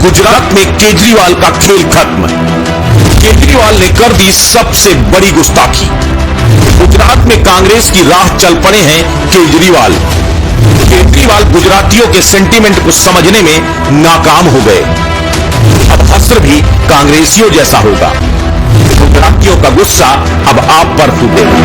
गुजरात में केजरीवाल का खेल खत्म। केजरीवाल ने कर दी सबसे बड़ी गुस्ताखी। गुजरात में कांग्रेस की राह चल पड़े हैं केजरीवाल। केजरीवाल गुजरातियों के सेंटीमेंट को समझने में नाकाम हो गए। अब असर भी कांग्रेसियों जैसा होगा। गुजरातियों का गुस्सा अब आप पर फूटेगा।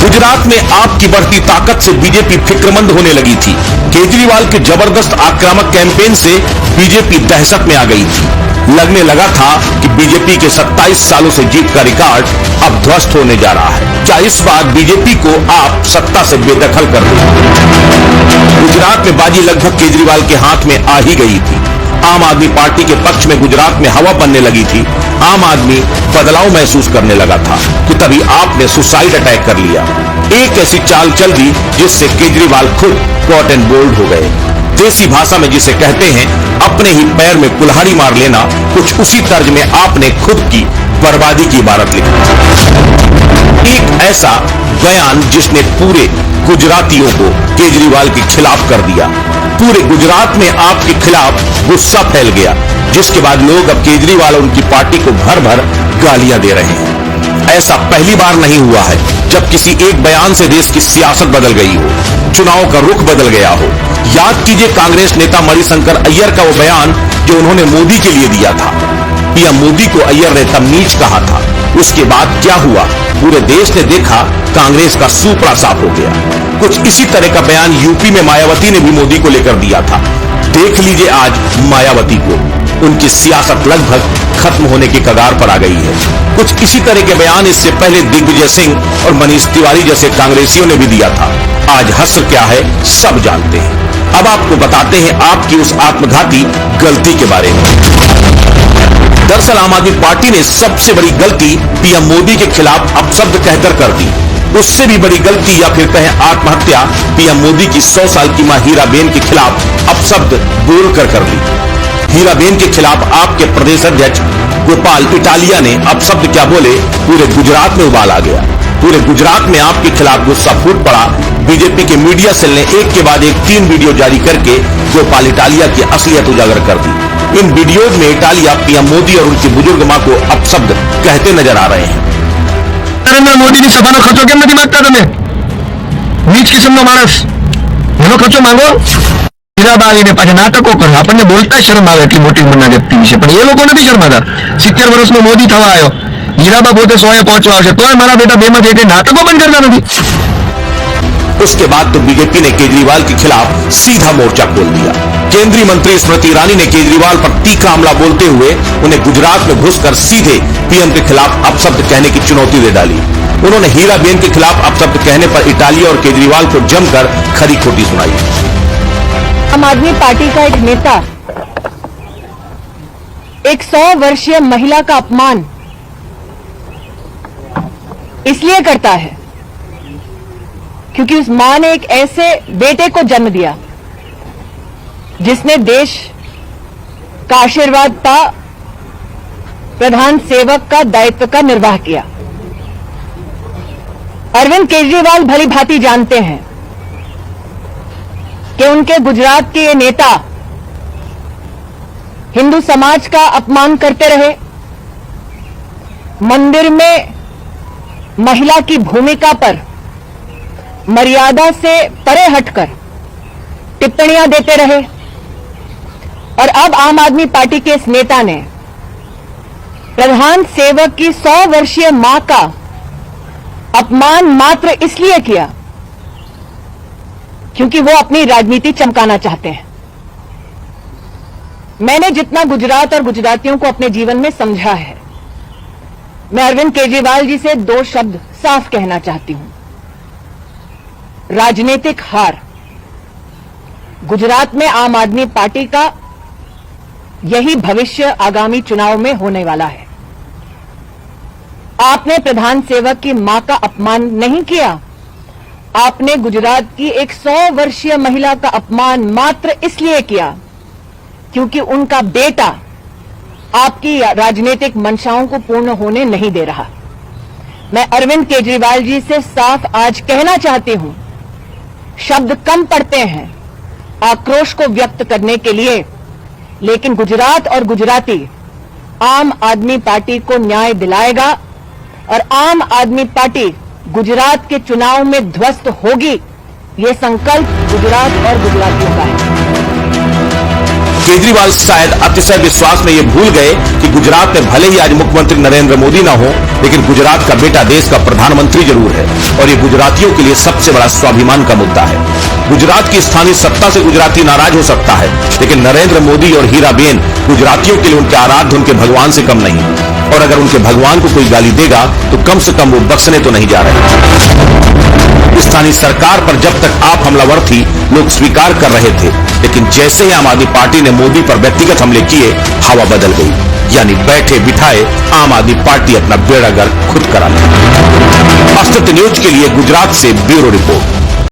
गुजरात में आप की बढ़ती ताकत से बीजेपी फिक्रमंद होने लगी थी। केजरीवाल के जबरदस्त आक्रामक कैंपेन से बीजेपी दहशत में आ गई थी। लगने लगा था कि बीजेपी के 27 सालों से जीत का रिकॉर्ड अब ध्वस्त होने जा रहा है। क्या इस बार बीजेपी को आप सत्ता से बेदखल कर देंगे? गुजरात में बाजी लगभग केजरीवाल के हाथ में आ ही गई थी। आम आदमी पार्टी के पक्ष में गुजरात में हवा बनने लगी थी। आम आदमी बदलाव महसूस करने लगा था कि तभी आपने सुसाइड अटैक कर लिया। एक ऐसी चाल चल दी जिससे केजरीवाल खुद कॉट एंड बोल्ड हो गए। देसी भाषा में जिसे कहते हैं अपने ही पैर में कुल्हाड़ी मार लेना, कुछ उसी तर्ज में आपने खुद की बर्बादी की इबारत लिखी। एक ऐसा बयान जिसने पूरे गुजरातियों को केजरीवाल के खिलाफ कर दिया। पूरे गुजरात में आपके खिलाफ गुस्सा फैल गया, जिसके बाद लोग अब केजरीवाल और उनकी पार्टी को भर भर गालियां दे रहे हैं। ऐसा पहली बार नहीं हुआ है जब किसी एक बयान से देश की सियासत बदल गई हो, चुनाव का रुख बदल गया हो। याद कीजिए कांग्रेस नेता मणिशंकर अय्यर का वो बयान जो उन्होंने मोदी के लिए दिया था। पीएम मोदी को अय्यर ने तब नीच कहा था। उसके बाद क्या हुआ? पूरे देश ने देखा, कांग्रेस का सूपड़ा साफ हो गया। कुछ इसी तरह का बयान यूपी में मायावती ने भी मोदी को लेकर दिया था। देख लीजिए आज मायावती को, उनकी सियासत लगभग खत्म होने की कगार पर आ गई है। कुछ इसी तरह के बयान इससे पहले दिग्विजय सिंह और मनीष तिवारी जैसे कांग्रेसियों ने भी दिया था। आज हश्र क्या है सब जानते हैं। अब आपको बताते हैं आपकी उस आत्मघाती गलती के बारे में। दरअसल आम आदमी पार्टी ने सबसे बड़ी गलती पीएम मोदी के खिलाफ अपशब्द कहकर कर दी। उससे भी बड़ी गलती या फिर कहें आत्महत्या पीएम मोदी की 100 साल की मां हीराबेन के खिलाफ अपशब्द बोलकर कर दी। हीराबेन के खिलाफ आपके प्रदेश अध्यक्ष गोपाल इटालिया ने अपशब्द क्या बोले, पूरे गुजरात में उबाल आ गया। पूरे गुजरात में आपके खिलाफ गुस्सा फूट पड़ा। बीजेपी के मीडिया सेल ने एक के बाद एक 3 वीडियो जारी करके गोपाल इटालिया की असलियत उजागर कर दी। इन वीडियोज में इटालिया पीएम मोदी और उनकी बुजुर्ग मां को अपशब्द कहते नजर आ रहे हैं। नरेंद्र मोदी की सभा खर्चो केम नहीं मांगता? तमे नीच किस्म माणस एनो खर्चो मांगो। हीराबाई ने पाछा नाटको कर, आपने बोलता शर्म आवे એટલી મોટી ઉંમરના વ્યક્તિ વિશે, પણ એ લોકો નથી શરમાતા। 70 વર્ષનો મોદી થવા આવ્યો, हीराबा પોતે 100 એ પહોંચવા આવશે, તોય મારા બેટા બેમાંથી એક નાટકો બંધ કરતા નથી। उसके बाद तो बीजेपी ने केजरीवाल के खिलाफ सीधा मोर्चा खोल दिया। केंद्रीय मंत्री स्मृति ईरानी ने केजरीवाल पर तीखा हमला बोलते हुए उन्हें गुजरात में घुसकर सीधे पीएम के खिलाफ अपशब्द कहने की चुनौती दे डाली। उन्होंने हीराबेन के खिलाफ अपशब्द कहने पर इटालिया और केजरीवाल को जमकर खरी खोटी सुनाई। आम आदमी पार्टी का एक नेता एक 100 वर्षीय महिला का अपमान इसलिए करता है क्योंकि उस मां ने एक ऐसे बेटे को जन्म दिया जिसने देश का आशीर्वाद पा प्रधान सेवक का दायित्व का निर्वाह किया। अरविंद केजरीवाल भली भांति जानते हैं कि उनके गुजरात के ये नेता हिंदू समाज का अपमान करते रहे, मंदिर में महिला की भूमिका पर मर्यादा से परे हटकर टिप्पणियां देते रहे। और अब आम आदमी पार्टी के इस नेता ने प्रधान सेवक की 100 वर्षीय मां का अपमान मात्र इसलिए किया क्योंकि वो अपनी राजनीति चमकाना चाहते हैं। मैंने जितना गुजरात और गुजरातियों को अपने जीवन में समझा है, मैं अरविंद केजरीवाल जी से 2 शब्द साफ कहना चाहती हूं। राजनीतिक हार। गुजरात में आम आदमी पार्टी का यही भविष्य आगामी चुनाव में होने वाला है। आपने प्रधान सेवक की मां का अपमान नहीं किया, आपने गुजरात की एक 100 वर्षीय महिला का अपमान मात्र इसलिए किया क्योंकि उनका बेटा आपकी राजनीतिक मंशाओं को पूर्ण होने नहीं दे रहा। मैं अरविंद केजरीवाल जी से साफ आज कहना चाहती हूं, शब्द कम पड़ते हैं आक्रोश को व्यक्त करने के लिए, लेकिन गुजरात और गुजराती आम आदमी पार्टी को न्याय दिलाएगा और आम आदमी पार्टी गुजरात के चुनाव में ध्वस्त होगी, ये संकल्प गुजरात और गुजरातियों का है। केजरीवाल शायद अतिशय विश्वास में ये भूल गए कि गुजरात में भले ही आज मुख्यमंत्री नरेंद्र मोदी ना हो, लेकिन गुजरात का बेटा देश का प्रधानमंत्री जरूर है और ये गुजरातियों के लिए सबसे बड़ा स्वाभिमान का मुद्दा है। गुजरात की स्थानीय सत्ता से गुजराती नाराज हो सकता है, लेकिन नरेंद्र मोदी और हीराबेन गुजरातियों के लिए उनके आराध्य, उनके भगवान से कम नहीं। और अगर उनके भगवान को कोई गाली देगा तो कम से कम वो बख्शने तो नहीं जा रहे। स्थानीय सरकार पर जब तक आप हमलावर थी, लोग स्वीकार कर रहे थे, लेकिन जैसे ही आम आदमी पार्टी ने मोदी पर व्यक्तिगत हमले किए, हवा बदल गई। यानी बैठे बिठाए आम आदमी पार्टी अपना बेड़ा गर्क खुद करा ले। अस्तित्व न्यूज के लिए गुजरात से ब्यूरो रिपोर्ट।